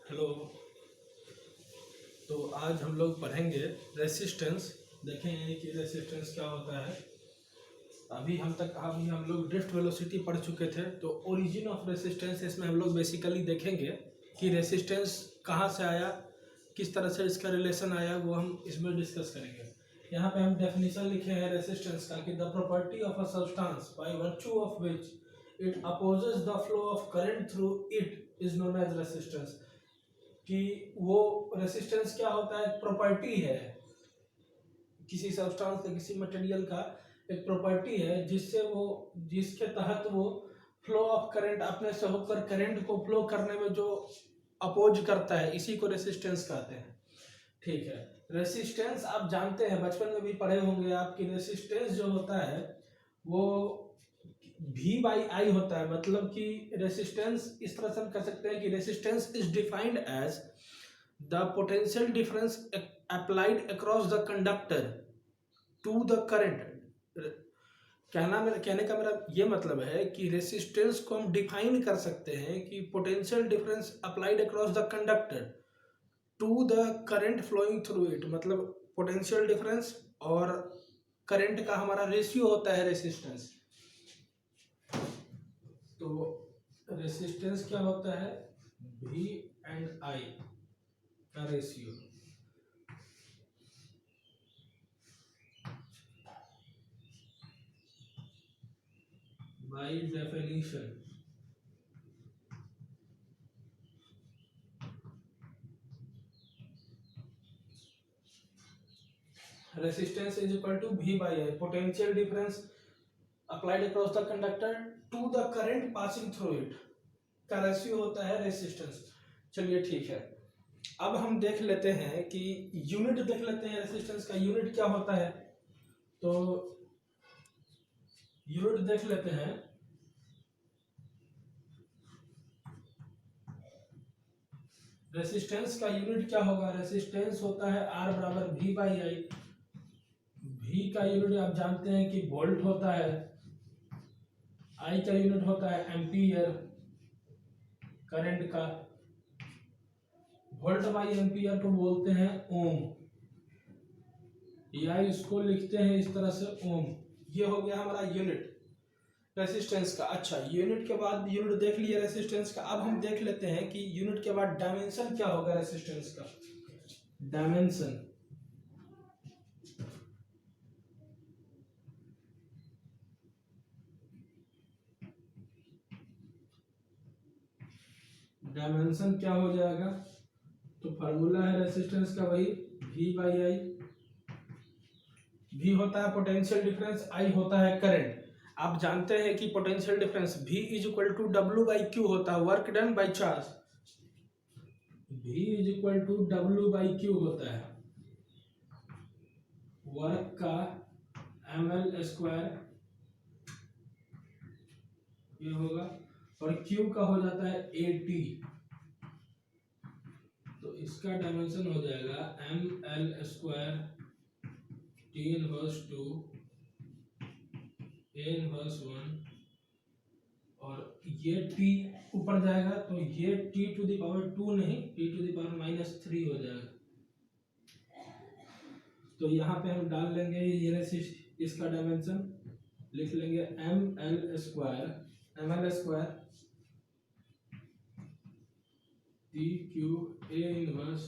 Hello. तो आज हम लोग पढ़ेंगे रेसिस्टेंस। देखेंगे कि रेसिस्टेंस क्या होता है। अभी हम लोग ड्रिफ्ट वेलोसिटी पढ़ चुके थे। तो ओरिजिन ऑफ रेसिस्टेंस इसमें हम लोग बेसिकली देखेंगे कि रेसिस्टेंस कहाँ से आया, किस तरह से इसका रिलेशन आया, वो हम इसमें डिस्कस करेंगे। यहाँ पे हम डेफिनेशन लिखे हैं रेसिस्टेंस का कि the property of a substance by virtue of which it opposes the flow of current through it is known as resistance. कि वो रेसिस्टेंस क्या होता है, एक प्रॉपर्टी है किसी सब्सटेंस का, किसी मटेरियल का एक प्रॉपर्टी है जिसके तहत वो फ्लो ऑफ करंट अपने से होकर करंट को फ्लो करने में जो अपोज करता है, इसी को रेसिस्टेंस कहते हैं। ठीक है। रेसिस्टेंस आप जानते हैं, बचपन में भी पढ़े होंगे आप कि रेसिस्टेंस जो होता है वो V/I होता है। मतलब कि रेसिस्टेंस इस तरह से हम कह सकते हैं कि resistance is defined as the potential difference applied across the conductor to the current. कहने का मेरा ये मतलब है कि रेसिस्टेंस को हम डिफाइन कर सकते हैं कि potential difference applied across the conductor to the current flowing through it. मतलब पोटेंशियल डिफरेंस और करंट का हमारा रेशियो होता है रेसिस्टेंस। तो रेसिस्टेंस क्या होता है, V/I का ratio. By definition resistance is equal to V/I, potential difference applied across the conductor to the current passing through it का रेशियो होता है रेसिस्टेंस। चलिए ठीक है। अब हम देख लेते हैं कि यूनिट देख लेते हैं रेसिस्टेंस का यूनिट क्या होता है। तो यूनिट देख लेते हैं। रेसिस्टेंस का यूनिट क्या होगा, रेसिस्टेंस होता है R बराबर V/I। V का यूनिट आप जानते हैं कि वोल्ट होता है, I का यूनिट होता है एम्पियर करंट का, वोल्ट बाई एम्पियर को बोलते हैं ओम, या इसको लिखते हैं इस तरह से ओम। ये हो गया हमारा यूनिट रेसिस्टेंस का। अच्छा, यूनिट के बाद यूनिट देख लिया रेसिस्टेंस का। अब हम देख लेते हैं कि यूनिट के बाद डायमेंशन क्या होगा रेसिस्टेंस का। डायमेंशन डायमेंशन क्या हो जाएगा, तो फार्मूला है रेसिस्टेंस का वही V/I। V होता है पोटेंशियल डिफरेंस, I होता है करंट। आप जानते हैं कि potential difference V is equal to W/Q होता है, work done by charge. V is equal to W/Q होता है वर्क का ml² ये होगा, और Q का हो जाता है AT। तो इसका डायमेंशन हो जाएगा ml² T inverse 2 A inverse 1, और ये T ऊपर जाएगा तो ये T⁻² नहीं, T⁻³ हो जाएगा। तो यहाँ पे हम डाल लेंगे ये इसका डायमेंशन, लिख लेंगे ml² TQ A inverse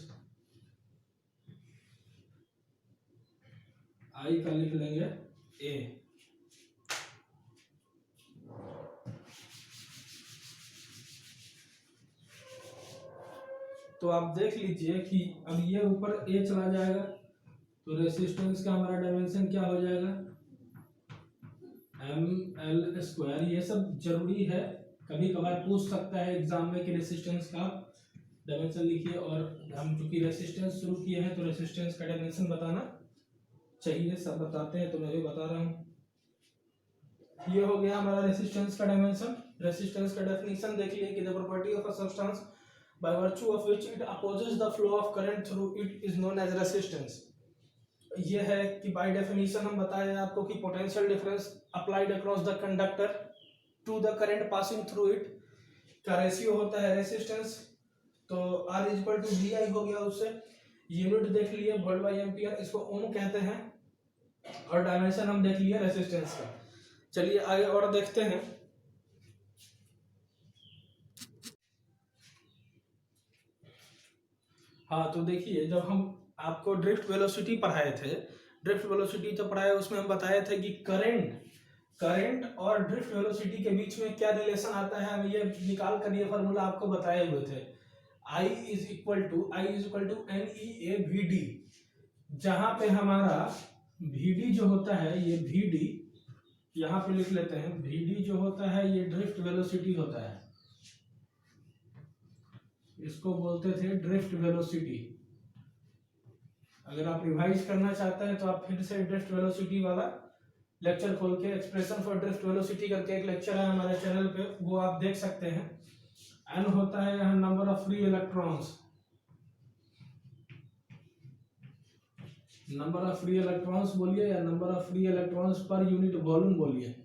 I का लिख लेंगे A। तो आप देख लीजिए कि अब ये ऊपर A चला जाएगा तो रेसिस्टेंस का हमारा डायमेंशन क्या हो जाएगा, ml²। ये सब जरूरी है, कभी कभार पूछ सकता है एग्जाम में कि रेसिस्टेंस का डायमेंशन लिखिए। और हम चूंकि रेसिस्टेंस शुरू किए हैं तो रेसिस्टेंस का डायमेंशन बताना चाहिए, सब बताते हैं तो मैं भी बता रहा हूँ। ये हो गया हमारा रेसिस्टेंस का डायमेंशन। रेसिस्टेंस का डेफिनेशन देख लिए कि the property of a substance by virtue of which it opposes the flow of current through it is known as resistance। ये है कि बाय डेफिनेशन हम बताए आपको कि potential difference applied across the conductor to the current passing through it का ratio होता है रेसिस्टेंस। तो R equal to V I हो गया, उससे यूनिट देख लिए वोल्ट बाई एम्पियर, इसको ओम कहते हैं, और डायमेंशन हम देख लिए रेसिस्टेंस का। चलिए आगे और देखते हैं। हाँ तो देखिए, जब हम आपको ड्रिफ्ट वेलोसिटी पढ़ाए थे, ड्रिफ्ट वेलोसिटी जो पढ़ाए उसमें हम बताए थे कि करंट और ड्रिफ्ट वेलोसिटी के बीच में क्या रिलेशन आता है, हम ये निकाल कर ये फार्मूला आपको बताए हुए थे। I is equal to NEA/VD, जहां पे हमारा VD जो होता है, ये VD यहाँ पे लिख लेते हैं, VD जो होता है ये ड्रिफ्ट वेलोसिटी होता है, इसको बोलते थे ड्रिफ्ट वेलोसिटी। अगर आप रिवाइज करना चाहते हैं तो आप फिर से ड्रिफ्ट वेलोसिटी वाला लेक्चर खोल के, एक्सप्रेशन फॉर ड्रिफ्ट वेलोसिटी करके एक लेक्चर है हमारे चैनल पे, वो आप देख सकते हैं। एन होता है यहाँ number of free electrons, number of free electrons बोलिए या number of free electrons per unit volume बोलिए,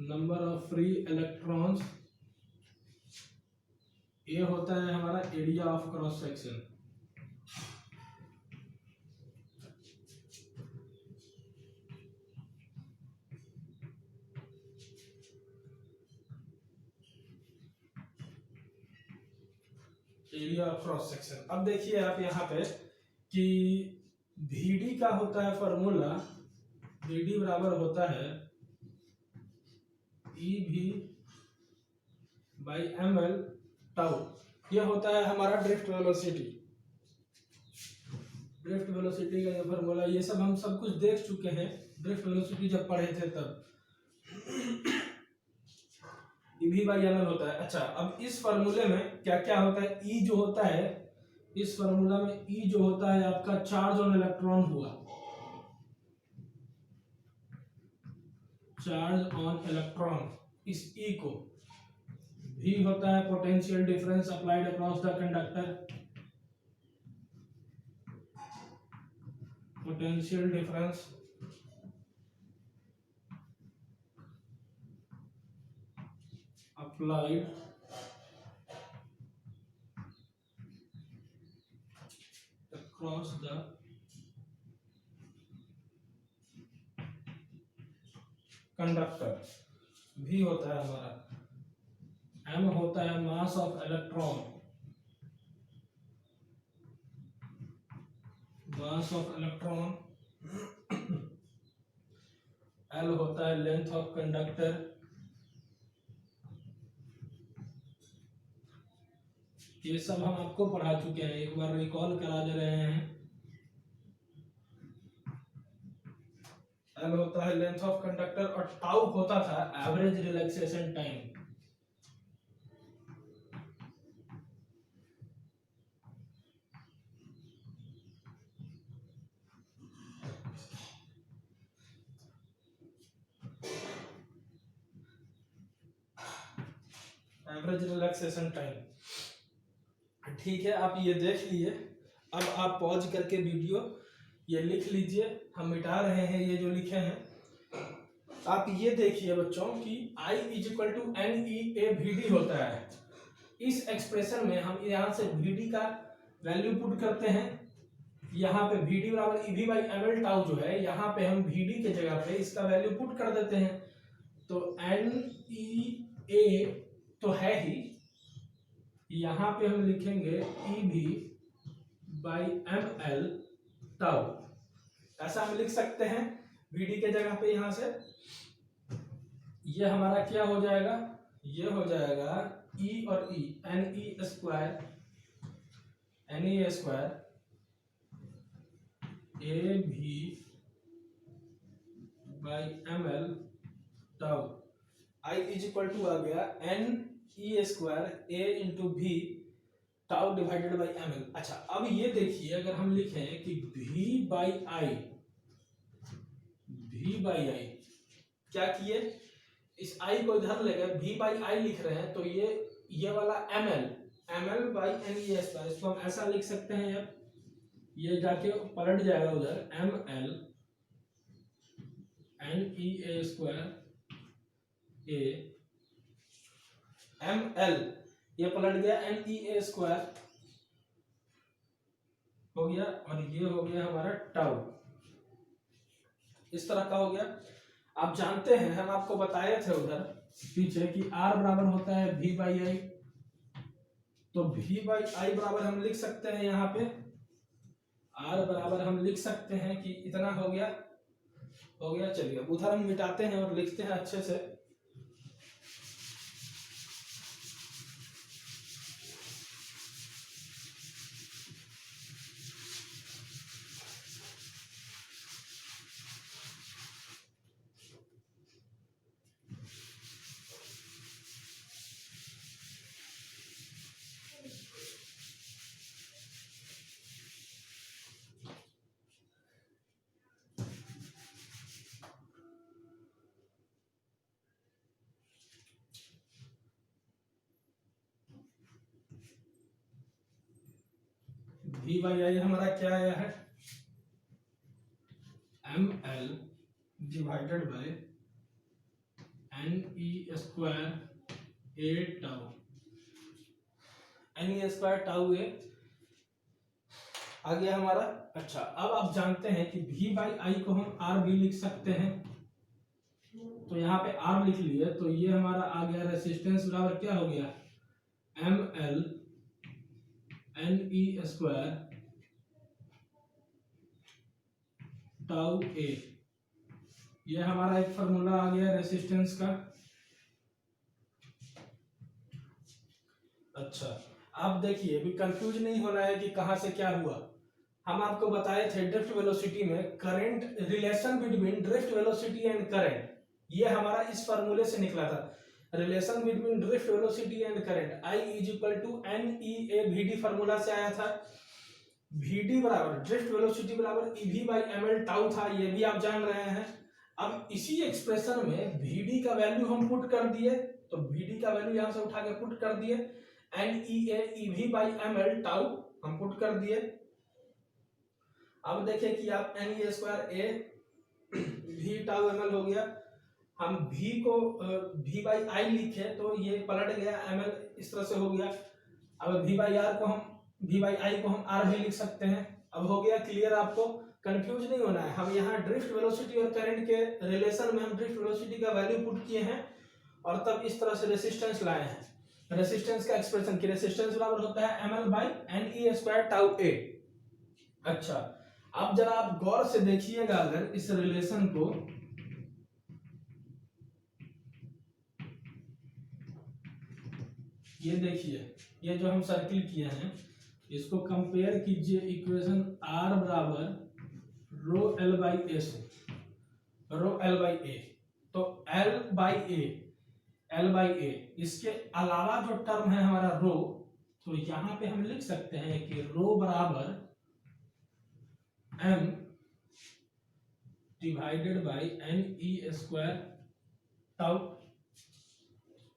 नंबर ऑफ फ्री इलेक्ट्रॉन्स। ये होता है हमारा area of cross section. Area of cross section. अब देखिए आप यहाँ पे कि VD का होता है फॉर्मूला, VD बराबर होता है EV बाई ml टाउ। ये होता है हमारा ड्रिफ्ट वेलोसिटी, ड्रिफ्ट वेलोसिटी का ये फॉर्मूला, ये सब हम सब कुछ देख चुके हैं ड्रिफ्ट वेलोसिटी जब पढ़े थे तब। EV बाई ml होता है। अच्छा, अब इस फॉर्मूले में क्या क्या होता है, E जो होता है, इस फॉर्मूला में E जो होता है आपका चार्ज ऑन इलेक्ट्रॉन हुआ, चार्ज ऑन इलेक्ट्रॉन, इस E को। V होता है potential difference applied across the conductor, potential difference applied across the conductor. V होता है हमारा, M होता है mass of electron, mass of electron. L होता है लेंथ ऑफ कंडक्टर, ये सब हम आपको पढ़ा चुके हैं, एक बार रिकॉल करा दे रहे हैं। L होता है लेंथ ऑफ कंडक्टर, और टाउ होता था average relaxation time. Average relaxation time. ठीक है, आप ये देख लिए। अब आप पॉज करके वीडियो ये लिख लीजिए, हम मिटा रहे हैं ये जो लिखे हैं। आप ये देखिए बच्चों कि I is equal to NEA/VD होता है। इस एक्सप्रेशन में हम यहाँ से VD का वैल्यू पुट करते हैं, यहाँ पे VD बराबर EV बाई ml टाउ जो है, यहाँ पे हम VD के जगह पे इसका वैल्यू पुट कर देते हैं। तो NEA तो है ही, यहाँ पे हम लिखेंगे EV बाई ml टाउ, ऐसा हम लिख सकते हैं VD के जगह पे। यहाँ से ये हमारा क्या हो जाएगा, ये हो जाएगा E और E, NE square AV by ml tau. I is equal to आ गया NE square A into V tau divided by ml। अच्छा, अब ये देखिए, अगर हम लिखें कि V बाई I, क्या किए, इस I को इधर लेकर V बाई I लिख रहे हैं, तो ये वाला ml बाई NE स्क्वायर, इसको हम ऐसा लिख सकते हैं यार, ये जाके पलट जाएगा उधर, ml NE square A ml ये पलट गया NEA² हो गया, और ये हो गया हमारा टाउ, इस तरह का हो गया। आप जानते हैं, हम आपको बताए थे उधर पीछे कि R बराबर होता है V/I, तो V/I बराबर हम लिख सकते हैं यहाँ पे, R बराबर हम लिख सकते हैं कि इतना हो गया, हो गया। चलिए अब उधर हम मिटाते हैं और लिखते हैं अच्छे से। V/I हमारा क्या आया है, ML divided by NE² A tau, NE² tau A आ गया हमारा। अच्छा, अब आप जानते हैं कि V/I को हम R भी लिख सकते हैं, तो यहाँ पे R लिख लिए, तो ये हमारा आ गया रेसिस्टेंस बराबर क्या हो गया, ML NE² टाउ A। ये हमारा एक फार्मूला आ गया रेसिस्टेंस का। अच्छा, अब देखिए, अभी कंफ्यूज नहीं होना है कि कहां से क्या हुआ। हम आपको बताए थे ड्रिफ्ट वेलोसिटी में current, relation between drift velocity and current, ये हमारा इस फार्मूले से निकला था। Relation between drift velocity and current I = NEA VD formula से आया था। VD बराबर ड्रिफ्ट वेलोसिटी बराबर EV/ml टाउ था, ये भी आप जान रहे हैं। अब इसी एक्सप्रेशन में VD का वैल्यू हम पुट कर दिए, तो VD का वैल्यू यहां से उठा के पुट कर दिए, NEA EV/ml टाउ हम पुट कर दिए। अब देखिए कि आप NE² A V tau ml हो गया, हम V को V/I लिखे तो ये पलट गया, ml इस तरह से हो गया। अब V/I को हम R भी लिख सकते हैं। अब हो गया क्लियर, आपको कंफ्यूज नहीं होना है। हम यहाँ ड्रिफ्ट वेलोसिटी और करंट के रिलेशन में हम ड्रिफ्ट वेलोसिटी का वैल्यू पुट किए हैं, और तब इस तरह से रेसिस्टेंस लाए हैं। रेसिस्टेंस का एक्सप्रेशन की रेसिस्टेंस बराबर होता है ML/NE² टाउ A। अच्छा, अब जरा आप गौर से देखिएगा अगर इस रिलेशन को, ये देखिए, ये जो हम सर्किल किए हैं इसको कंपेयर कीजिए इक्वेशन R बराबर ρL/A से, ρL/A, तो L/A, इसके अलावा जो टर्म है हमारा रो, तो यहां पे हम लिख सकते हैं कि रो बराबर M divided by NE² tau,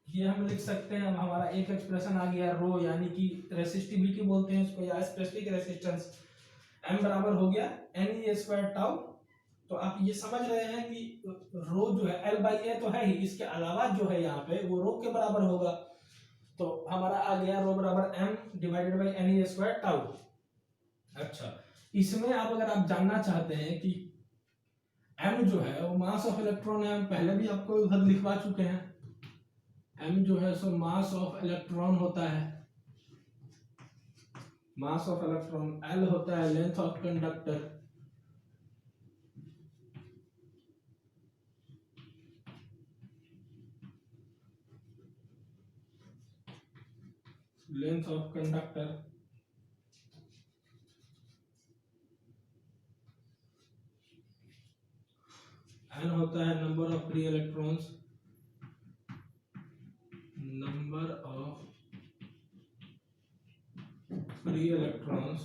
ये हम लिख सकते हैं। अब हमारा एक एक्सप्रेशन आ गया रो, यानी कि रेसिस्टिविटी बोलते हैं इसको, या स्पेसिफिक रेसिस्टेंस, M बराबर हो गया NE² टाउ। तो आप ये समझ रहे हैं कि रो जो है L/A तो है ही, इसके अलावा जो है यहाँ पे वो रो के बराबर होगा, तो हमारा आ गया रो बराबर M divided by NE² tau. अच्छा, इसमें आप अगर आप जानना चाहते हैं कि M जो है वो मास ऑफ इलेक्ट्रॉन है, हम पहले भी आपको उधर लिखवा चुके हैं। M जो है सो मास ऑफ इलेक्ट्रॉन होता है, मास ऑफ इलेक्ट्रॉन। L होता है length of conductor, length of conductor. N होता है number of free electrons, number of free electrons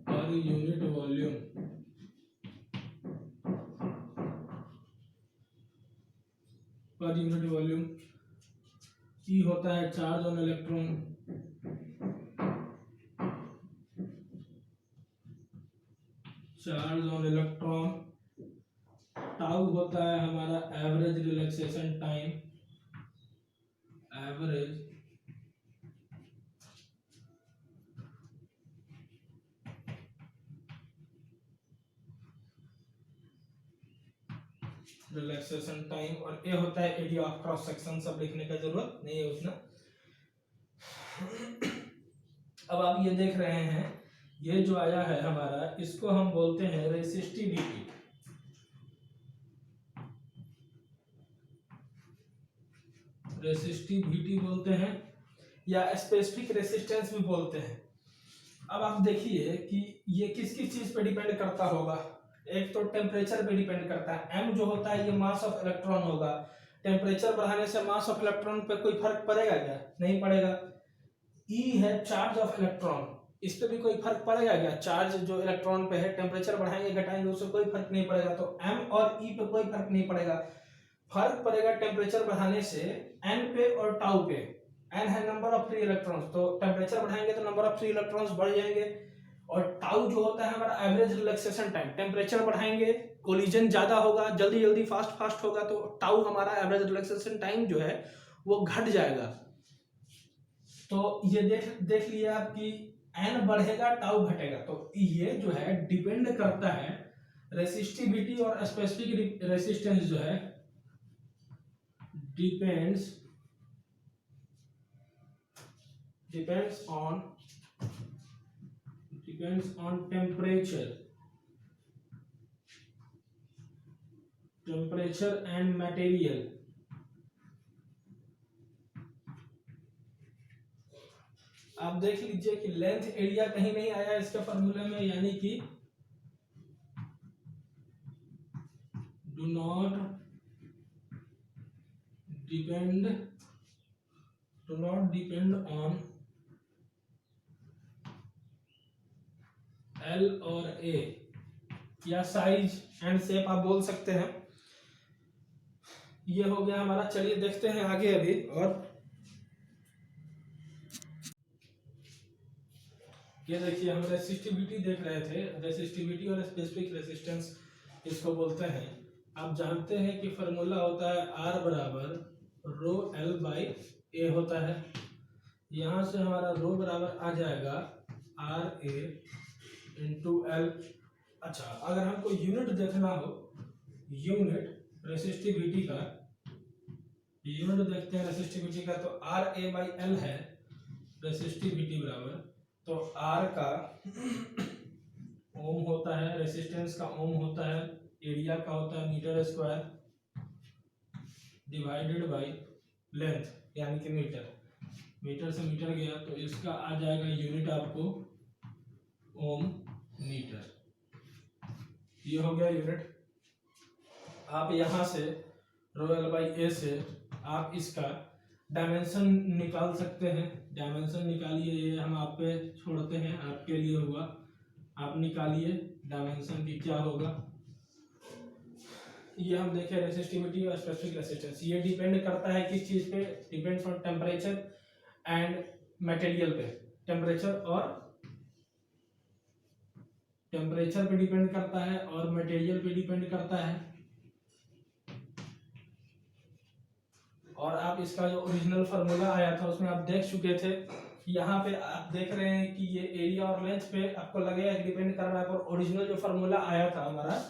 per unit volume, per unit volume. E होता है charge on electron, charge on electron. Tau होता है हमारा average relaxation time, average relaxation time, और ए होता है एरिया ऑफ क्रॉस सेक्शन। सब लिखने का जरूरत नहीं है उतना। अब आप ये देख रहे हैं, ये जो आया है हमारा, इसको हम बोलते हैं रेसिस्टिविटी। रेसिस्टिविटी बोलते हैं या स्पेसिफिक रेसिस्टेंस भी बोलते हैं। अब आप देखिए कि ये किस किस चीज पे डिपेंड करता होगा। एक तो टेम्परेचर पे डिपेंड करता है। एम जो होता है ये मास ऑफ इलेक्ट्रॉन होगा। टेम्परेचर बढ़ाने से मास ऑफ इलेक्ट्रॉन पे कोई फर्क पड़ेगा क्या? नहीं पड़ेगा। ई है चार्ज ऑफ इलेक्ट्रॉन, इस पे भी कोई फर्क पड़ेगा क्या? चार्ज जो इलेक्ट्रॉन पे है, टेम्परेचर बढ़ाएंगे घटाएंगे उससे कोई फर्क नहीं पड़ेगा। तो एम और ई पे कोई फर्क नहीं पड़ेगा। फर्क पड़ेगा टेम्परेचर बढ़ाने से एन पे और टाउ पे। एन है नंबर ऑफ फ्री इलेक्ट्रॉन्स, तो टेम्परेचर बढ़ाएंगे तो नंबर ऑफ फ्री इलेक्ट्रॉन्स बढ़ जाएंगे। और टाउ जो होता है हमारा एवरेज रिलैक्सेशन टाइम। टेम्परेचर बढ़ाएंगे, कोलिजन ज्यादा होगा, जल्दी जल्दी फास्ट होगा, तो टाउ हमारा एवरेज रिलैक्सेशन टाइम जो है वो घट जाएगा। तो ये देख लिया आप कि एन बढ़ेगा टाउ घटेगा। तो ये जो है डिपेंड करता है रेसिस्टिविटी और स्पेसिफिक रेसिस्टेंस जो है depends on temperature and material। आप देख लीजिए कि लेंथ एरिया कहीं नहीं आया इसके फॉर्मूले में, यानी कि do not depend on L और ए, या साइज एंड शेप आप बोल सकते हैं। ये हो गया हमारा। चलिए देखते हैं आगे अभी। और ये देखिए हम रेसिस्टिविटी देख रहे थे। रेसिस्टिविटी और स्पेसिफिक रेसिस्टेंस इसको बोलते हैं। आप जानते हैं कि फॉर्मूला होता है R बराबर रो एल बाई ए होता है। यहाँ से हमारा रो बराबर आ जाएगा आर ए इंटू एल। अच्छा, अगर हमको यूनिट देखना हो, यूनिट रेसिस्टिविटी का, यूनिट देखते हैं रेसिस्टिविटी का, तो आर ए बाई एल है रेसिस्टिविटी बराबर। तो आर का ओम होता है, रेसिस्टेंस का ओम होता है, एरिया का होता है metre square divided by length यानी कि मीटर। मीटर से मीटर गया तो इसका आ जाएगा यूनिट आपको ओम मीटर। ये हो गया यूनिट। आप यहाँ से रो एल बाई ए से आप इसका डायमेंशन निकाल सकते हैं। डायमेंशन निकालिए, ये हम आप पे छोड़ते हैं, आपके लिए हुआ। आप निकालिए डायमेंशन की क्या होगा। ये हम देखें रेसिस्टिविटी और स्पेसिफिक रेसिस्टेंस। ये डिपेंड करता है किस चीज पे? Depends on temperature and material पे। टेम्परेचर पे डिपेंड करता है और मटेरियल पे डिपेंड करता है। और आप इसका जो ओरिजिनल फार्मूला आया था उसमें आप देख चुके थे। यहाँ पे आप देख रहे हैं कि ये एरिया और लेंथ पे आपको लगेगा डिपेंड कर रहा है, पर ओरिजिनल जो फार्मूला आया था हमारा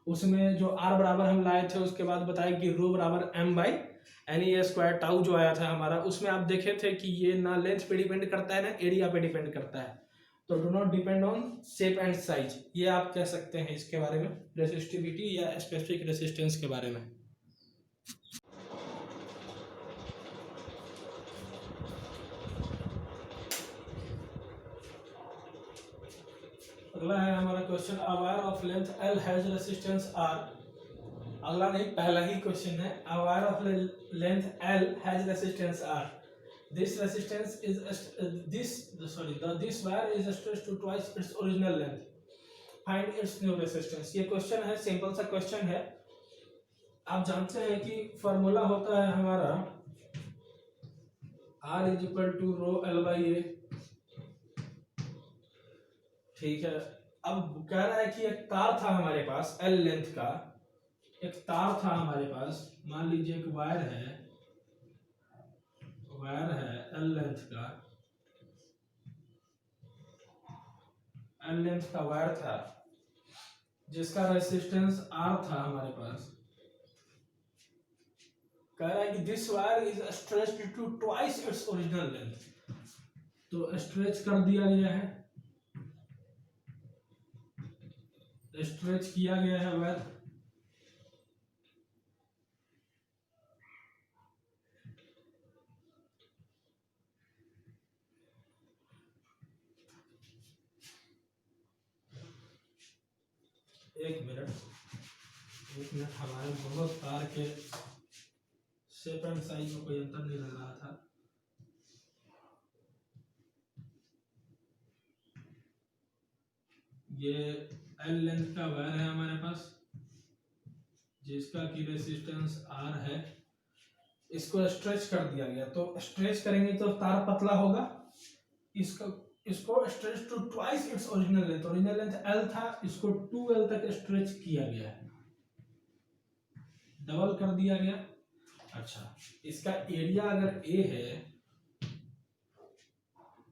उसमें जो आर बराबर हम लाए थे, उसके बाद बताया कि रो बराबर M by N E square tau जो आया था हमारा, उसमें आप देखे थे कि ये ना लेंथ पे डिपेंड करता है ना एरिया पे डिपेंड करता है। तो do not depend on shape and size, ये आप कह सकते हैं इसके बारे में, रेसिस्टिविटी या स्पेसिफिक रेसिस्टेंस के बारे में। अगला है हमारा question, a wire of length L has resistance R। अगला नहीं, पहला ही क्वेश्चन है। A wire of length L has resistance R। This resistance is this wire is stretched to twice its original length. Find its new resistance। ये question है, simple सा question है। आप जानते हैं कि फॉर्मूला होता है हमारा R is equal to rho L by A. ठीक है। अब कह रहा है कि एक तार था हमारे पास L लेंथ का, एक तार था हमारे पास, मान लीजिए एक वायर है L लेंथ का, L लेंथ का वायर था जिसका रेसिस्टेंस R था हमारे पास। कह रहा है कि this wire is stretched to twice its original length, तो स्ट्रेच कर दिया गया है, स्ट्रेच किया गया है वायर। एक मिनट, हमारे दोनों तार के शेप एंड साइज में कोई अंतर नहीं लग रहा था। ये एल लेंथ का वायर है हमारे पास, जिसका की रेसिस्टेंस आर है, इसको स्ट्रेच कर दिया गया। तो स्ट्रेच करेंगे तो तार पतला होगा, इसको stretch to twice its original length, original length L था, इसको 2L तक स्ट्रेच किया गया है, डबल कर दिया गया। अच्छा, इसका एरिया अगर ए है,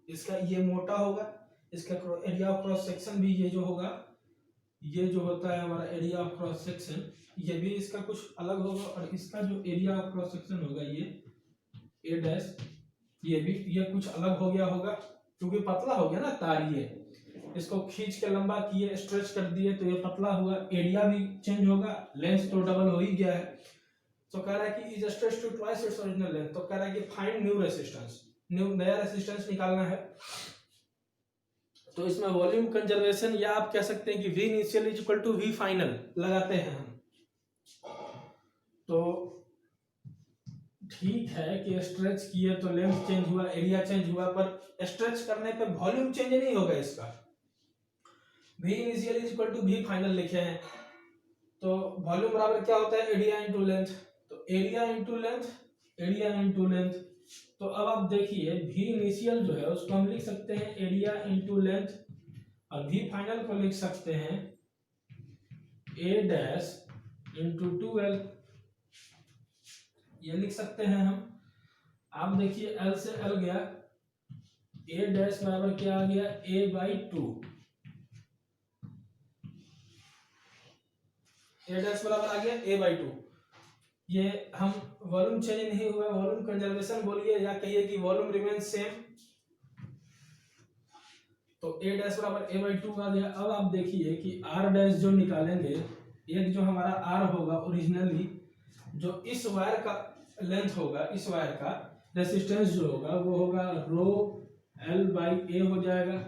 इसका ये मोटा होगा, इसका एरिया ऑफ क्रॉस सेक्शन भी ये जो होगा, ये जो होता है हमारा एरिया ऑफ क्रॉस सेक्शन, ये भी इसका कुछ अलग होगा, और इसका जो एरिया ऑफ क्रॉस सेक्शन होगा ये ए डैश, ये भी ये कुछ अलग हो गया होगा, क्योंकि पतला हो गया ना तार, ये इसको खींच के लंबा किए, स्ट्रेच कर दिए, तो ये पतला हुआ, एरिया भी चेंज होगा, लेंथ तो डबल हो ही गया है। तो कह रहा है कि is stretch to twice its original length, तो कह रहा है कि फाइंड न्यू रेसिस्टेंस, नया रेसिस्टेंस निकालना है। तो इसमें वॉल्यूम कंजर्वेशन, या आप कह सकते हैं कि V initial is equal to V final लगाते हैं हम। तो ठीक है कि स्ट्रेच किए तो लेंथ चेंज हुआ, एरिया चेंज हुआ, पर स्ट्रेच करने पे वॉल्यूम चेंज नहीं होगा इसका। V initial is equal to V final लिखे हैं, तो वॉल्यूम बराबर क्या होता है, एरिया इनटू लेंथ, तो area into length, area into length. तो अब आप देखिए V इनिशियल जो है उसको हम लिख सकते हैं एरिया इनटू लेंथ, और V फाइनल को लिख सकते हैं A डैश इनटू 2L, ये लिख सकते हैं हम। आप देखिए L से L गया, A डैश बराबर क्या आ गया, A/2, A डैश बराबर आ गया A/2। ये हम वॉल्यूम चेंज नहीं हुआ, वॉल्यूम कंजर्वेशन बोलिए या कहिए कि वॉल्यूम रिमेन सेम, तो A डैश बराबर A/2 आ गया। अब आप देखिए कि R डैश जो निकालेंगे, एक जो हमारा R होगा ओरिजिनली, जो इस वायर का लेंथ होगा, इस वायर का रेसिस्टेंस जो होगा वो होगा रो L/A हो जाएगा,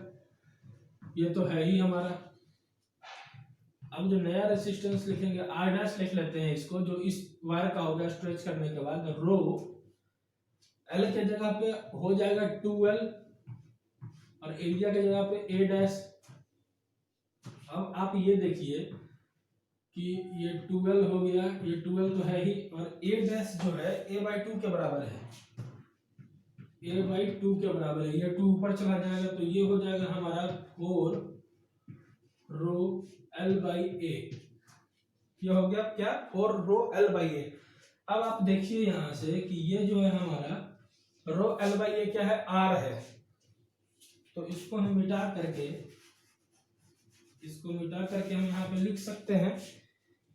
ये तो है ही हमारा। अब जो नया रेसिस्टेंस लिखेंगे R डैश लिख लेते हैं इसको, जो इस वायर का होगा स्ट्रेच करने के बाद, रो L के जगह पे हो जाएगा 2L, और एरिया के जगह पे A डैश। अब आप ये देखिए कि ये 2L हो गया, ये 2L तो है ही, और A डैश जो है A/2 के बराबर है, A/2 के बराबर है, ये 2 ऊपर चला जाएगा, तो ये हो जाएगा हमारा 4 रो L/A, ये हो गया क्या, 4 रो L/A। अब आप देखिए यहां से कि ये जो है हमारा रो L/A क्या है, R है, तो इसको हम मिटा करके, हम यहाँ पे लिख सकते हैं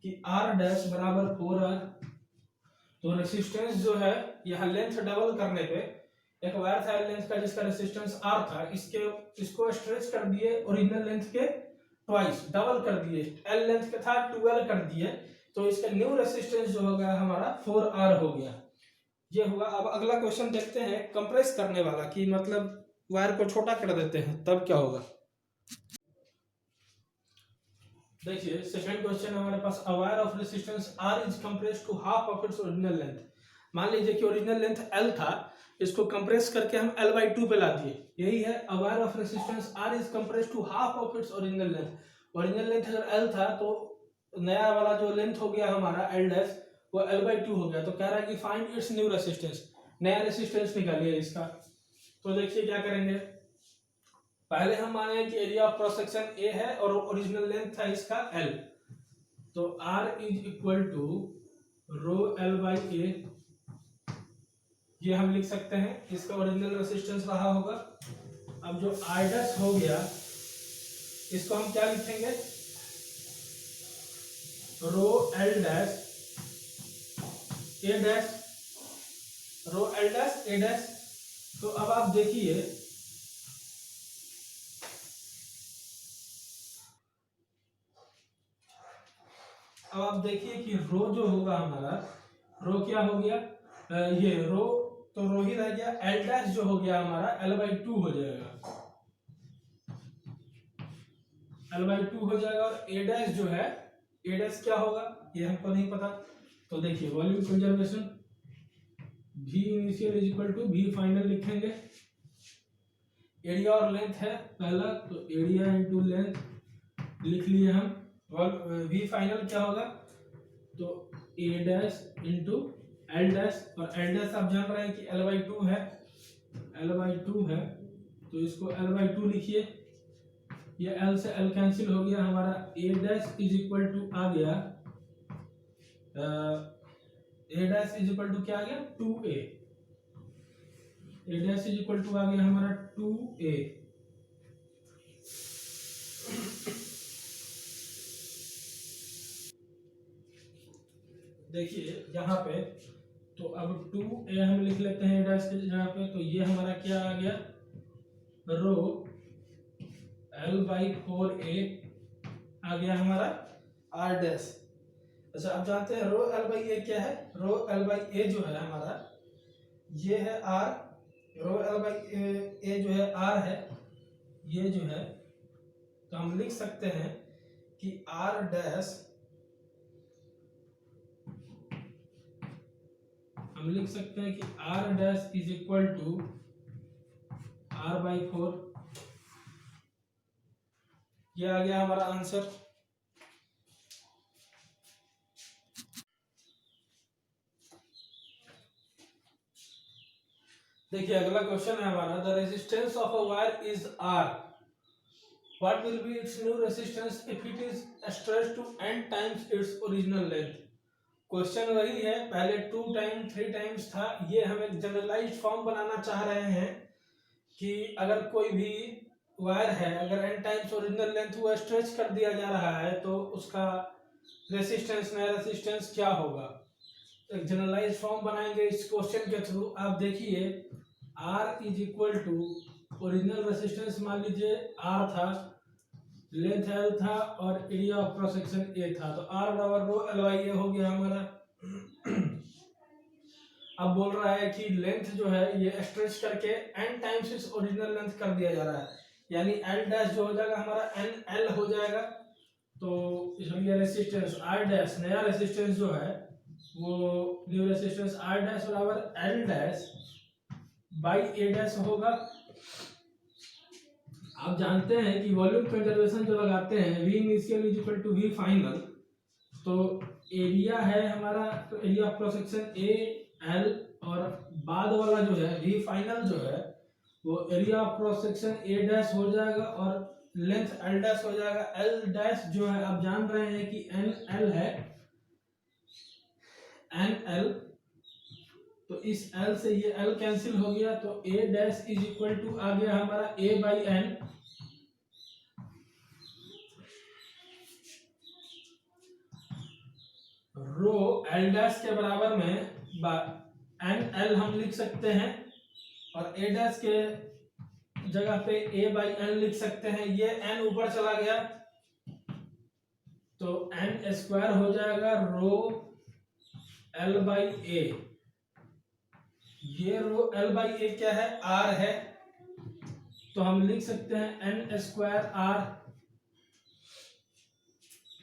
कि R डैश बराबर 4R। तो रेसिस्टेंस जो है यहाँ लेंथ डबल करने पे, एक वायर था लेंथ का जिसका रेसिस्टेंस R था, इसको स्ट्रेच कर दिए ओरिजिनल लेंथ के ट्वाइस, डबल कर दिए, L लेंथ का था 2L कर दिए, तो इसका न्यू रेसिस्टेंस जो होगा हमारा 4R हो गया, ये हुआ। अब अगला क्वेश्चन देखते हैं कंप्रेस करने वाला, कि मतलब वायर को छोटा कर देते हैं तब क्या होगा। देखिए सेकंड क्वेश्चन हमारे पास, a wire of resistance R is compressed to half of its original length. मान लीजिए कि ओरिजिनल लेंथ L था, इसको कंप्रेस करके हम L/2 पे ला दिए, यही है a wire of resistance R is compressed to half of its original length. Original length अगर L था तो नया वाला जो लेंथ हो गया हमारा L डैश, वो L/2 हो गया। तो कह रहा है कि फाइंड इट्स न्यू रेसिस्टेंस, नया रेसिस्टेंस निकालिए इसका। तो देखिए क्या करेंगे, पहले हम माने कि area of cross section A है और ओरिजिनल लेंथ था इसका L, तो R is equal to rho L/A, ये हम लिख सकते हैं, इसका ओरिजिनल रेसिस्टेंस रहा होगा। अब जो R डैश हो गया, इसको हम क्या लिखेंगे, रो L dash A dash rho L dash A dash. तो अब आप देखिए, अब आप देखिए कि रो जो होगा हमारा, रो क्या हो गया, ये रो तो रो ही रह गया, एल डैश जो हो गया हमारा L/2 हो जाएगा, L/2 हो जाएगा। और ए डैश जो है, ए डैश क्या होगा ये हमको नहीं पता। तो देखिए volume conservation V initial is equal to V final लिखेंगे। एरिया और लेंथ है पहला, तो एरिया इंटू लेंथ लिख लिए हम। V फाइनल क्या होगा, तो ए डैश इंटू एल डैश, और एल डैश आप जान रहे हैं कि L/2 है, L/2 है, तो इसको L/2 लिखिए। ये L से L कैंसिल हो गया हमारा, A dash is equal to आ गया, A dash is equal to क्या आ गया 2a, A dash is equal to आ गया हमारा 2a। देखिए यहाँ पे, तो अब 2a हम लिख लेते हैं ए डैश के जगह पे, तो ये हमारा क्या आ गया, रो L/4a आ गया हमारा r डैश। अच्छा आप जानते हैं रो L/a क्या है, रो L/a जो है हमारा ये है r, रो L/a जो है r है, ये जो है, तो हम लिख सकते हैं कि r डैश, हम लिख सकते हैं कि r dash is equal to r/4। ये आ गया हमारा आंसर। देखिए अगला क्वेश्चन है हमारा, the resistance of a wire is R, what will be its new resistance if it is stretched to n times its original length. Question वही है, पहले 2 टाइम 3 टाइम्स था, ये हम एक जनरलाइज्ड फॉर्म बनाना चाह रहे हैं कि अगर कोई भी वायर है, अगर n टाइम्स ओरिजिनल लेंथ हुआ स्ट्रेच कर दिया जा रहा है, तो उसका रेसिस्टेंस, नया रेसिस्टेंस क्या होगा। एक जनरलाइज फॉर्म बनाएंगे इस क्वेश्चन के थ्रू। आप देखिए R is equal to original resistance मान लीजिए R था, लेंथ L था, और area of cross section A था, तो R बराबर रो L/A हो गया हमारा। अब बोल रहा है कि लेंथ जो है ये स्ट्रेच करके n टाइम्स इस ओरिजिनल लेंथ कर दिया जा रहा है, यानी L डैश जो हो जाएगा हमारा NL हो जाएगा। तो इसलिए रेसिस्टेंस R डैश, नया रेसिस्टेंस जो है वो न्यू रेसिस्टेंस R डैश बराबर L dash by A dash होगा। आप जानते हैं कि वॉल्यूम कंजर्वेशन जो लगाते हैं, V initial is equal to V final, तो एरिया है हमारा, तो area of cross section A L, और बाद वाला जो है V फाइनल जो है वो area of cross section A dash हो जाएगा, और लेंथ L डैश हो जाएगा। L डैश जो है आप जान रहे हैं कि NL है, NL, तो इस L से ये L कैंसिल हो गया, तो A dash is equal to आ गया हमारा A/N, रो L डैश के बराबर में NL हम लिख सकते हैं, और A डैश के जगह पे A/N लिख सकते हैं। ये N ऊपर चला गया तो N² हो जाएगा रो L/A। ये रो L/A क्या है, R है, तो हम लिख सकते हैं N² R,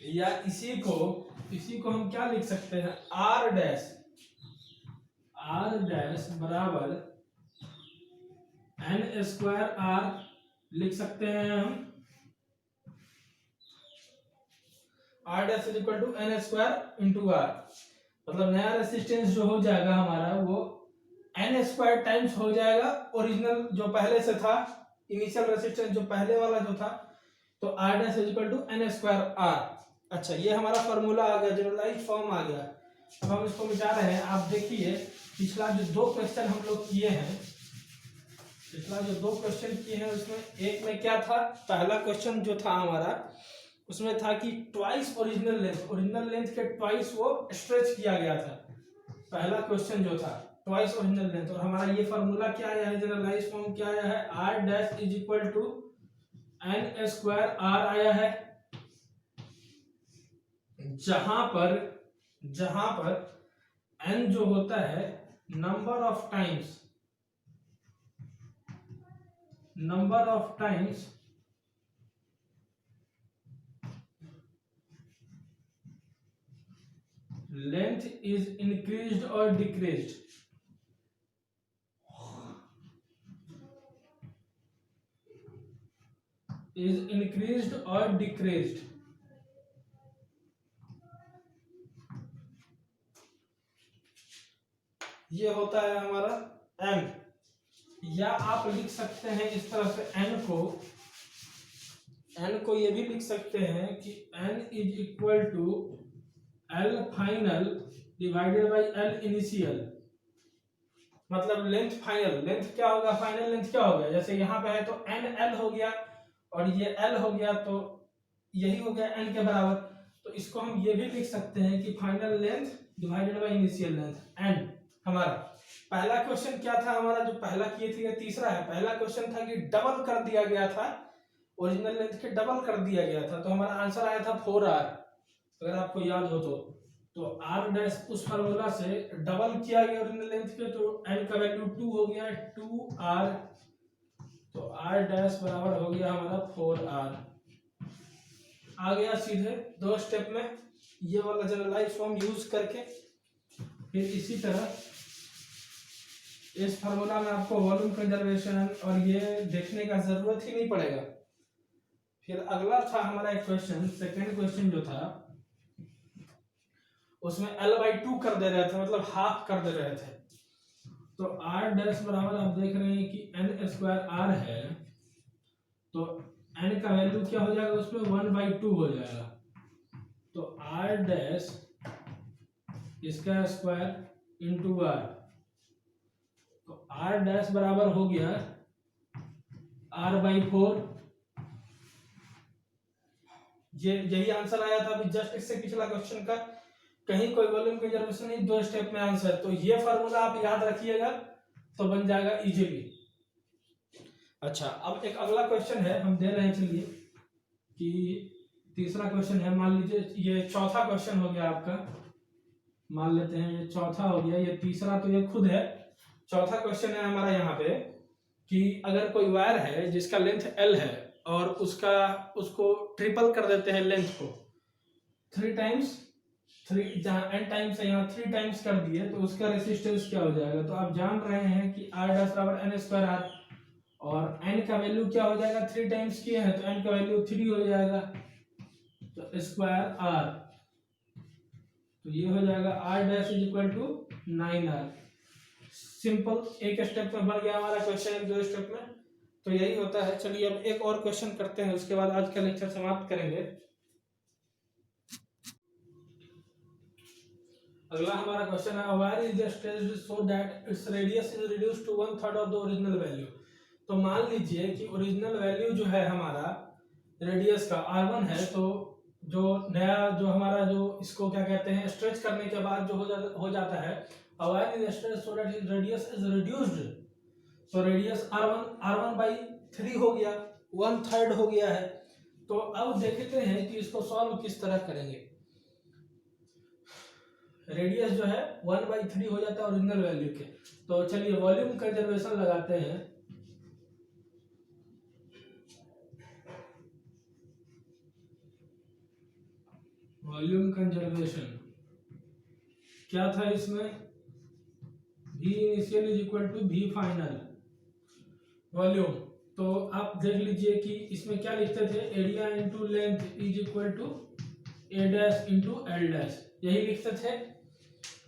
या इसी को हम क्या लिख सकते हैं, R डैश बराबर N² R लिख सकते हैं हम। R dash is equal to N² into R, मतलब नया रेसिस्टेंस जो हो जाएगा हमारा वो N² टाइम्स हो जाएगा ओरिजिनल जो पहले से था, इनिशियल रेसिस्टेंस जो पहले वाला जो था, तो R dash is equal to N² R। अच्छा ये हमारा फॉर्मूला आ गया, जनरलाइज फॉर्म आ गया। अब हम इसको मिटा रहे हैं। आप देखिए पिछला जो 2 क्वेश्चन हम लोग किए हैं, उसमें एक में क्या था, पहला क्वेश्चन जो था हमारा उसमें था कि ट्वाइस ओरिजिनल लेंथ के ट्वाइस वो स्ट्रेच किया गया था, पहला क्वेश्चन जो था। Twice original length. और हमारा ये फार्मूला क्या आया है, जनरलाइज फॉर्म क्या आया है, R dash is equal to N square R आया है, जहां पर n जो होता है number of times length is increased और डिक्रीज्ड। ये होता है हमारा n। या आप लिख सकते हैं इस तरह से n को ये भी लिख सकते हैं कि n is equal to L final divided by L initial. मतलब लेंथ क्या होगा, फाइनल लेंथ क्या हो गया, जैसे यहाँ पे है तो n L हो गया और ये L हो गया, तो यही हो गया n के बराबर। तो इसको हम ये भी लिख सकते हैं कि final length divided by initial length n। हमारा पहला क्वेश्चन क्या था, हमारा जो पहला किए थे, तीसरा है। पहला क्वेश्चन था कि डबल कर दिया गया था, ओरिजिनल लेंथ के डबल कर दिया गया था, तो हमारा आंसर आया था 4r, अगर आपको याद हो तो r डैश उस फार्मूला से डबल किया गया ओरिजिनल लेंथ के, तो n का वैल्यू 2 हो गया, 2r, तो r डैश बराबर हो गया हमारा 4r। आ गया सीधे 2 स्टेप में ये वाला जनरलाइज फॉर्म यूज करके। फिर इसी तरह इस फार्मूला में आपको वॉल्यूम कंजर्वेशन और ये देखने का जरूरत ही नहीं पड़ेगा। फिर अगला था हमारा एक क्वेश्चन, सेकंड क्वेश्चन जो था उसमें L/2 कर दे रहे थे, मतलब हाफ कर दे रहे थे। तो r डैश बराबर आप देख रहे हैं कि n स्क्वायर r है, तो n का वैल्यू क्या हो जाएगा उसमें 1/2 हो जाएगा। तो r डैश इसका स्क्वायर इंटू r, तो r डैश बराबर हो गया r/4। यही आंसर आया था अभी जस्ट इससे पिछला क्वेश्चन का, कहीं कोई वॉल्यूम कंजर्वेशन नहीं, 2 स्टेप में आंसर। तो ये फार्मूला आप याद रखिएगा तो बन जाएगा इजीली। अच्छा, अब एक अगला क्वेश्चन है हम दे रहे हैं, चलिए कि तीसरा क्वेश्चन है, मान लीजिए ये चौथा क्वेश्चन हो गया आपका, मान लेते हैं ये चौथा हो गया, ये तीसरा तो ये खुद है। चौथा क्वेश्चन है हमारा यहाँ पे कि अगर कोई वायर है जिसका लेंथ L है और उसको ट्रिपल कर देते हैं लेंथ को 3 टाइम्स, जहाँ n टाइम्स है यहाँ 3 टाइम्स कर दिए, तो उसका रेसिस्टेंस क्या हो जाएगा। तो आप जान रहे हैं कि r डैश बराबर n स्क्वायर r, और n का वैल्यू क्या हो जाएगा, 3 टाइम्स किए हैं तो n का वैल्यू 3 हो जाएगा, तो स्क्वायर r, तो ये हो जाएगा r dash is equal to 9r। Simple, एक स्टेप में बन गया हमारा क्वेश्चन, 2 स्टेप में। तो यही होता है। चलिए अब एक और क्वेश्चन करते हैं, उसके बाद आज का लेक्चर समाप्त करेंगे। अगला हमारा क्वेश्चन है, wire is stretched so that its radius is reduced to 1/3 of the original value. तो मान लीजिए कि ओरिजिनल वैल्यू जो है हमारा रेडियस का r1 है, तो जो नया जो हमारा जो इसको क्या कहते हैं, स्ट्रेच करने के बाद जो हो जाता है, wire is stretched so that its radius is reduced, तो रेडियस r1/3 हो गया, 1/3 हो गया है। तो अब देखते हैं कि इसको सॉल्व किस तरह करेंगे। रेडियस जो है 1/3 हो जाता है ओरिजिनल वैल्यू के। तो चलिए वॉल्यूम कंजर्वेशन लगाते हैं। वॉल्यूम कंजर्वेशन क्या था इसमें, V initial is equal to V final volume. तो आप देख लीजिए कि इसमें क्या लिखते थे, area into length is equal to A dash into L dash, यही लिखते थे।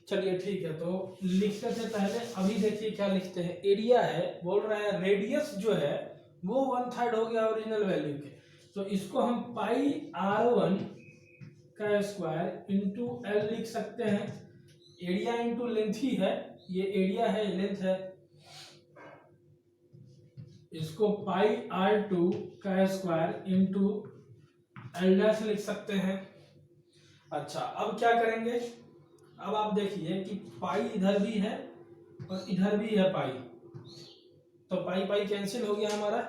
चलिए ठीक है, तो लिखते थे पहले, अभी देखिए क्या लिखते हैं। एरिया है, बोल रहा है रेडियस जो है वो 1/3 हो गया ओरिजिनल वैल्यू के, तो इसको हम पाई r1 का स्क्वायर इंटू L लिख सकते हैं। एरिया इंटू लेंथ ही है, ये एरिया है, लेंथ है, इसको पाई r2 का स्क्वायर इंटू L डैश लिख सकते हैं। अच्छा, अब क्या करेंगे, अब आप देखिए कि पाई इधर भी है और इधर भी है पाई, तो पाई पाई कैंसिल हो गया हमारा।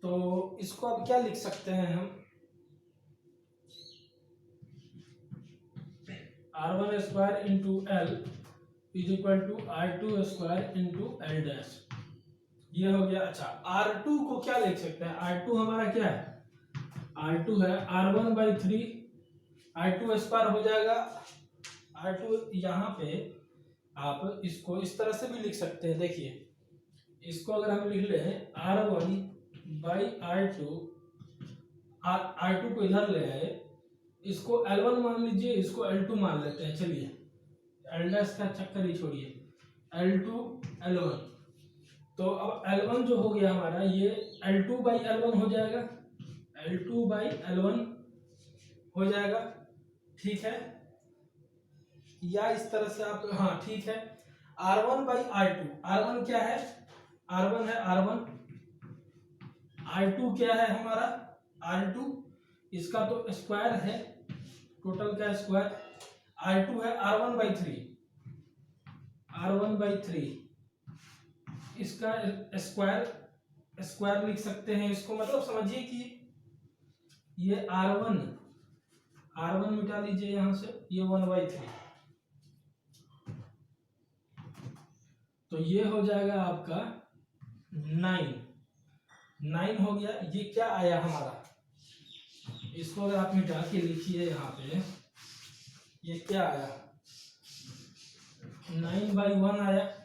तो इसको अब क्या लिख सकते हैं हम, r1 square into L is equal to r2 square into L dash, ये हो गया। अच्छा r2 को क्या लिख सकते हैं, r2 हमारा क्या है, r2 है r1/3, r2 स्क्वायर हो जाएगा, r2 यहाँ पे आप इसको इस तरह से भी लिख सकते हैं। देखिए इसको अगर हम लिख लें r1/r2, r2 को इधर ले आए, इसको L1 मान लीजिए, इसको L2 मान लेते हैं। चलिए L' का चक्कर ही छोड़िए, L2 L1, तो अब L1 जो हो गया हमारा, ये L2/L1 हो जाएगा, L2/L1 हो जाएगा, ठीक है। या इस तरह से आप, हाँ ठीक है, R1/R2, R1 क्या है, R1 है R1, R2 क्या है हमारा R2, इसका तो स्क्वायर है, टोटल का स्क्वायर, R2 है R1/3, इसका स्क्वायर लिख सकते हैं इसको, मतलब समझिए कि ये R1 मिटा लीजिए यहां से, ये 1/3, तो ये हो जाएगा आपका 9 हो गया। ये क्या आया हमारा, इसको अगर आप मिटा के लिखिए यहाँ पे, ये क्या आया, 9/1 आया,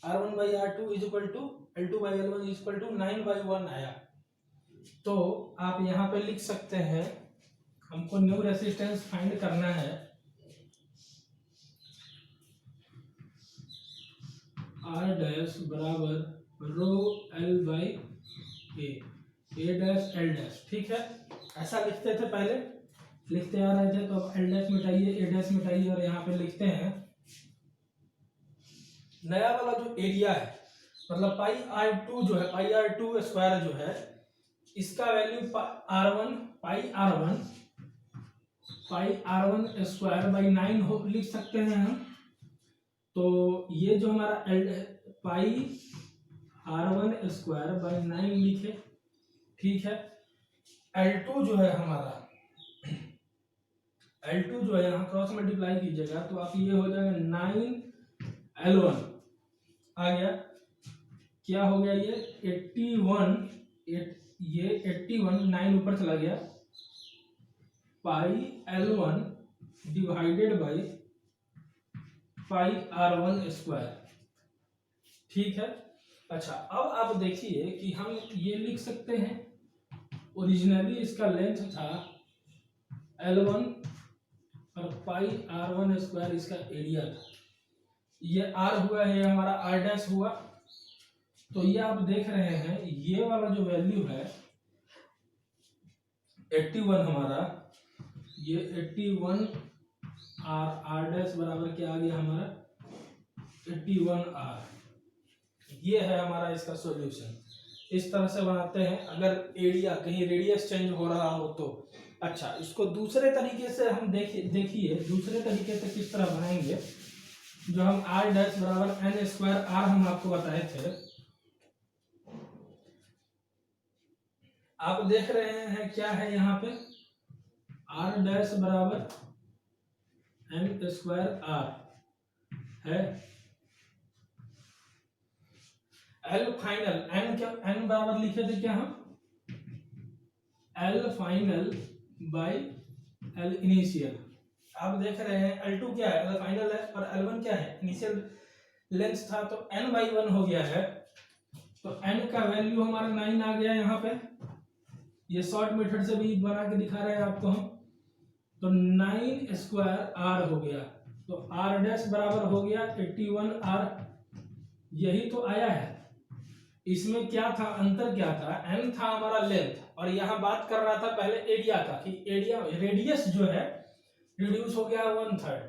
R1/R2 is equal to L2/L1 is equal to 9/1 आया। तो आप यहाँ पे लिख सकते हैं, हमको न्यू रेसिस्टेंस फाइंड करना है, R डैश बराबर रो L/A, A dash L dash, ठीक है। ऐसा लिखते थे पहले, लिखते आ रहे थे, तो अब L डैश मिटाइए, A डैश मिटाइए, और यहाँ पे लिखते हैं नया वाला जो एरिया है, मतलब πr2 जो है, πr2 स्क्वायर जो है, इसका वैल्यू πr1 स्क्वायर बाई 9 हो लिख सकते हैं हम। तो ये जो हमारा πr1 स्क्वायर बाई 9 लिखे, ठीक है। L2 जो है हमारा, L2 जो है यहाँ क्रॉस मल्टीप्लाई कीजिएगा, तो आप ये हो जाएगा 9L1 आ गया, क्या हो गया ये 81, ये 81, 9 ऊपर चला गया, πL1 divided by πr1 square, ठीक है। अच्छा अब आप देखिए कि हम ये लिख सकते हैं, ओरिजिनली इसका लेंथ था L1 और πr1 स्क्वायर इसका एरिया था, ये R हुआ है, ये हमारा R डैश हुआ। तो ये आप देख रहे हैं, ये वाला जो वैल्यू है 81 हमारा, ये 81 R डैश बराबर क्या आ गया हमारा 81R, ये है हमारा इसका सॉल्यूशन। इस तरह से बनाते हैं अगर एरिया कहीं रेडियस चेंज हो रहा हो तो। अच्छा इसको दूसरे तरीके से हम देखिए दूसरे तरीके से किस तरह बनाएंगे, जो हम R डैश बराबर N स्क्वायर R हम आपको बताए थे, आप देख रहे हैं क्या है यहाँ पे, R डैश बराबर N स्क्वायर R है, L फाइनल, N क्या, N बराबर लिखे थे क्या हम, L फाइनल बाय L इनिशियल। आप देख रहे हैं L2 क्या है, L फाइनल है, और L1 क्या है, इनिशियल लेंथ था, तो N/1 हो गया है। तो N का वैल्यू हमारा 9 आ गया यहाँ पे, ये शॉर्ट मेथड से भी बना के दिखा रहे हैं आपको हम। तो 9 स्क्वायर R हो गया, तो R डैश बराबर हो गया 81R, यही तो आया है। इसमें क्या था, अंतर क्या था, N था हमारा लेंथ, और यहाँ बात कर रहा था पहले एरिया का, कि एरिया रेडियस जो है रिड्यूस हो गया 1/3।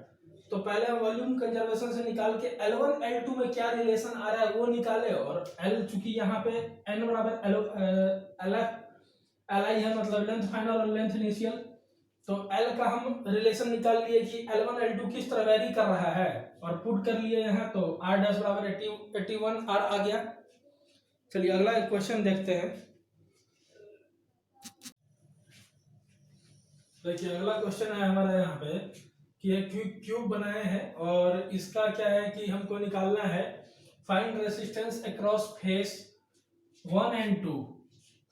तो पहले हम वॉल्यूम कंजर्वेशन से निकाल के L1 L2 में क्या रिलेशन आ रहा है वो निकाले, और L चूंकि यहाँ पे N बराबर Li है, मतलब लेंथ फाइनल और लेंथ इनिशियल, तो L का हम रिलेशन निकाल लिए कि L1 L2 किस तरह वेरी कर रहा है और पुट कर लिए यहाँ, तो R डैश बराबर 81 R आ गया। चलिए अगला क्वेश्चन देखते हैं। देखिए अगला क्वेश्चन है हमारा यहाँ पे कि एक क्यूब बनाए हैं और इसका क्या है कि हमको निकालना है find resistance across face 1 and 2,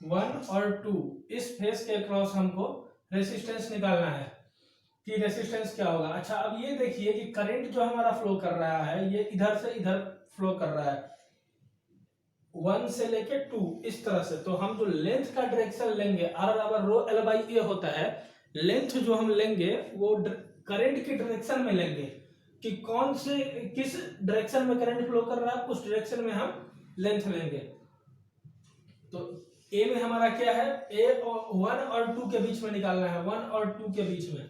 1 और 2 इस फेस के अक्रॉस हमको रेसिस्टेंस निकालना है कि रेसिस्टेंस क्या होगा। अच्छा अब ये देखिए कि करंट जो हमारा फ्लो कर रहा है ये इधर से इधर फ्लो कर रहा है 1 से लेके 2 इस तरह से। तो हम जो लेंथ का डायरेक्शन लेंगे R बराबर रो L बाई ए होता है, लेंथ जो हम लेंगे वो करंट की डायरेक्शन में लेंगे कि कौन से किस डायरेक्शन में करंट फ्लो कर रहा है उस डायरेक्शन में हम लेंथ लेंगे। तो ए में हमारा क्या है, ए और 1 और 2 के बीच में निकालना है, 1 और 2 के बीच में।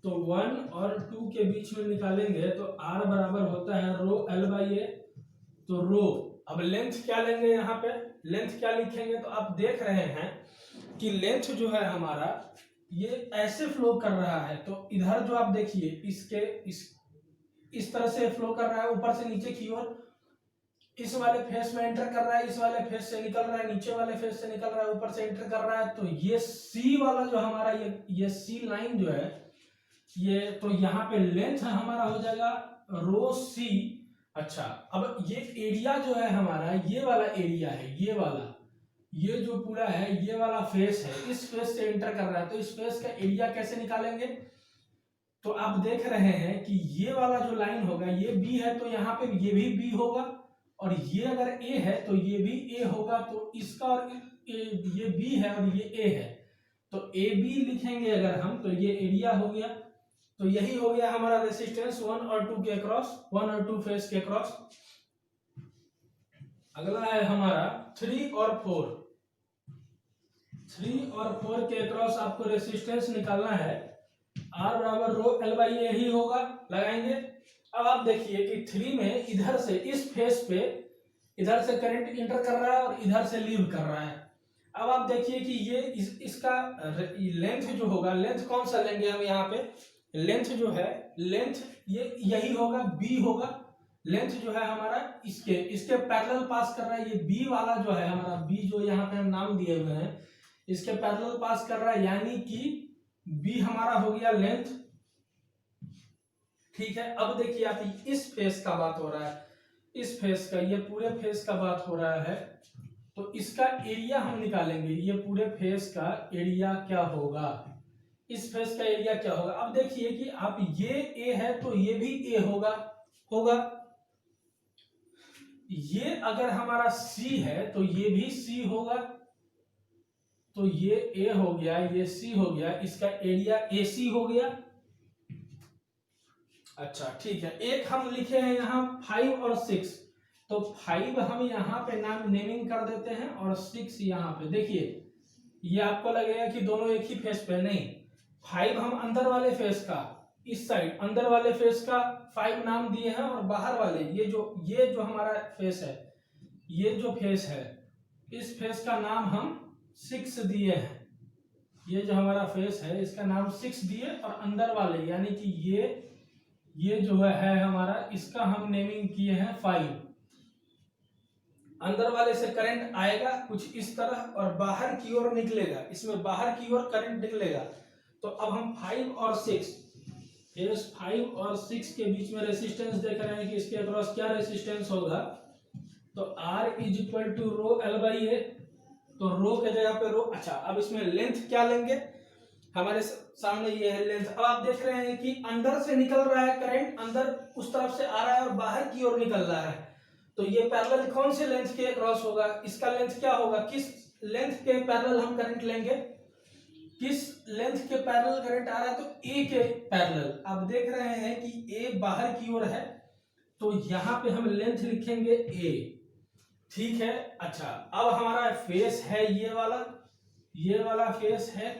तो 1 और 2 के बीच में निकालेंगे तो R बराबर होता है रो L बाई ए। तो रो, अब लेंथ क्या लेंगे, यहाँ पे लेंथ क्या लिखेंगे, तो आप देख रहे हैं कि लेंथ जो है हमारा ये ऐसे फ्लो कर रहा है। तो इधर जो आप देखिए इसके इस तरह से फ्लो कर रहा है ऊपर से नीचे की ओर, इस वाले फेस में एंटर कर रहा है, इस वाले फेस से निकल रहा है, नीचे वाले फेस से निकल रहा है, ऊपर से एंटर कर रहा है। तो ये सी वाला जो हमारा ये सी लाइन जो है ये, तो यहाँ पे लेंथ हमारा हो जाएगा रो सी। अच्छा अब ये एरिया जो है हमारा, ये वाला एरिया है, ये वाला, ये जो पूरा है ये वाला फेस है, इस फेस से एंटर कर रहा है। तो इस फेस का एरिया कैसे निकालेंगे, तो आप देख रहे हैं कि ये वाला जो लाइन होगा ये बी है, तो यहाँ पे ये भी बी होगा, और ये अगर ए है तो ये भी ए होगा। तो इसका और ये बी है और ये ए है, तो ए बी लिखेंगे अगर हम, तो ये एरिया हो गया। तो यही हो गया हमारा रेसिस्टेंस 1 और 2 के क्रॉस, 1 और 2 फेस के क्रॉस। अगला है हमारा 3 और 4, 3 और 4 के क्रॉस आपको रेसिस्टेंस निकालना है। R बराबर रो L बाई ए ही होगा, लगाएंगे। अब आप देखिए कि 3 में इधर से इस फेस पे इधर से करंट इंटर कर रहा है और इधर से लीव कर रहा है। अब आप देखिए कि ये इसका लेंथ जो होगा, लेंथ कौन सा लेंगे हम यहाँ पे, लेंथ जो है, लेंथ ये यही होगा, बी होगा। लेंथ जो है हमारा इसके पैरेलल पास कर रहा है, ये बी वाला जो है हमारा, बी जो यहाँ पे हम नाम दिए हुए हैं इसके पैरेलल पास कर रहा है, यानी कि बी हमारा हो गया लेंथ। ठीक है, अब देखिए आप इस फेस का बात हो रहा है, इस फेस का, ये पूरे फेस का बात हो रहा है। तो इसका एरिया हम निकालेंगे, ये पूरे फेस का एरिया क्या होगा, इस फेस का एरिया क्या होगा। अब देखिए कि आप ये ए है तो ये भी ए होगा, ये अगर हमारा सी है तो ये भी सी होगा, तो ये ए हो गया, ये सी हो गया, इसका एरिया ए सी हो गया। अच्छा ठीक है, एक हम लिखे हैं यहाँ 5 और 6, तो 5 हम यहाँ पे नाम नेमिंग कर देते हैं और 6 यहाँ पे। देखिए ये आपको लगेगा कि दोनों एक ही फेस पे, नहीं, 5 हम अंदर वाले फेस का, इस साइड अंदर वाले फेस का 5 नाम दिए हैं, और बाहर वाले ये जो हमारा फेस है, ये जो फेस है इस फेस का नाम हम 6 दिए हैं। ये जो हमारा फेस है इसका नाम 6 दिए, और अंदर वाले यानी कि ये जो है हमारा, इसका हम नेमिंग किए हैं 5। अंदर वाले से करंट आएगा कुछ इस तरह और बाहर की ओर निकलेगा, इसमें बाहर की ओर करंट निकलेगा। तो अब हम 5 और 6, फेस 5 और 6 के बीच में रेसिस्टेंस देख रहे हैं कि इसके अक्रॉस क्या रेसिस्टेंस होगा। तो R is equal to rho L by A, तो रो के जगह पे रो। अच्छा अब इसमें लेंथ क्या लेंगे, हमारे सामने ये है लेंथ। अब आप देख रहे हैं कि अंदर से निकल रहा है करंट, अंदर उस तरफ से आ रहा है और बाहर की ओर निकल रहा है। तो ये पैरेलल कौन से लेंथ के क्रॉस होगा, इसका लेंथ क्या होगा, किस लेंथ के पैरेलल हम करंट लेंगे, किस लेंथ के पैरेलल करंट आ रहा है, तो ए के पैरेलल। आप देख रहे हैं कि ए बाहर की ओर है, तो यहां पे हम लेंथ लिखेंगे ए। ठीक है, अच्छा अब हमारा फेस है ये वाला फेस है,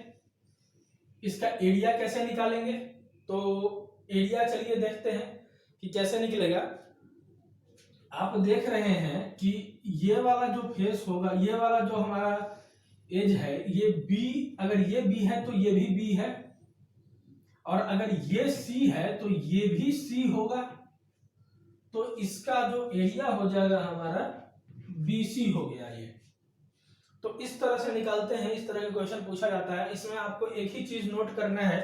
इसका एरिया कैसे निकालेंगे, तो एरिया चलिए देखते हैं कि कैसे निकलेगा। आप देख रहे हैं कि ये वाला जो फेस होगा, ये वाला जो हमारा एज है, ये बी, अगर ये बी है तो ये भी बी है, और अगर ये सी है तो ये भी सी होगा, तो इसका जो एरिया हो जाएगा हमारा बीसी हो गया ये। तो इस तरह से निकालते हैं, इस तरह का क्वेश्चन पूछा जाता है। इसमें आपको एक ही चीज नोट करना है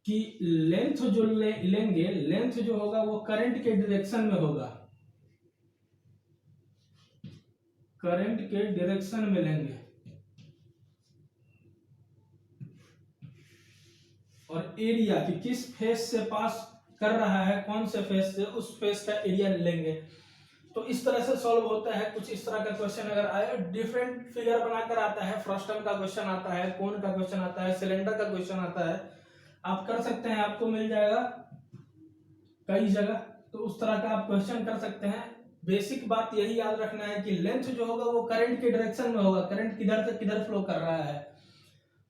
कि लेंथ जो लेंगे, लेंथ जो होगा वो करंट के डायरेक्शन में होगा, करंट के डायरेक्शन में लेंगे। और एरिया कि किस फेस से पास कर रहा है, कौन से फेस से, उस फेस का एरिया लेंगे। तो इस तरह से सॉल्व होता है। कुछ इस तरह का क्वेश्चन अगर आए, डिफरेंट फिगर बनाकर आता है, फ्रस्टम का क्वेश्चन आता है, कोन का क्वेश्चन आता है, सिलेंडर का क्वेश्चन आता है, आप कर सकते हैं, आपको मिल जाएगा कई जगह। तो उस तरह का आप क्वेश्चन कर सकते हैं। बेसिक बात यही याद रखना है कि लेंथ जो होगा वो करंट के डायरेक्शन में होगा, करंट किधर से किधर फ्लो कर रहा है,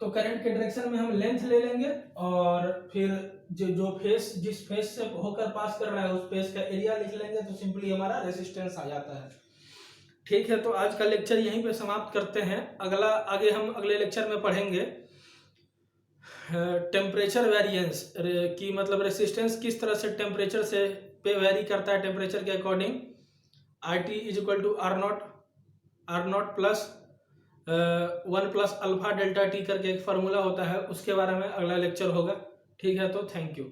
तो करंट के डायरेक्शन में हम लेंथ ले लेंगे और फिर जो फेस, जिस फेस से होकर पास कर रहा है उस फेस का एरिया लिख लेंगे, तो सिंपली हमारा रेजिस्टेंस आ जाता है। ठीक है, तो आज का लेक्चर यहीं पे समाप्त करते हैं। आगे हम अगले लेक्चर में पढ़ेंगे टेम्परेचर वेरिएंस की, मतलब रेसिस्टेंस किस तरह से टेम्परेचर से पे वेरी करता है, टेम्परेचर के according. IT equal to R naught plus 1 plus alpha delta T करके एक फार्मूला होता है, उसके बारे में अगला लेक्चर होगा। ठीक है, तो थैंक यू।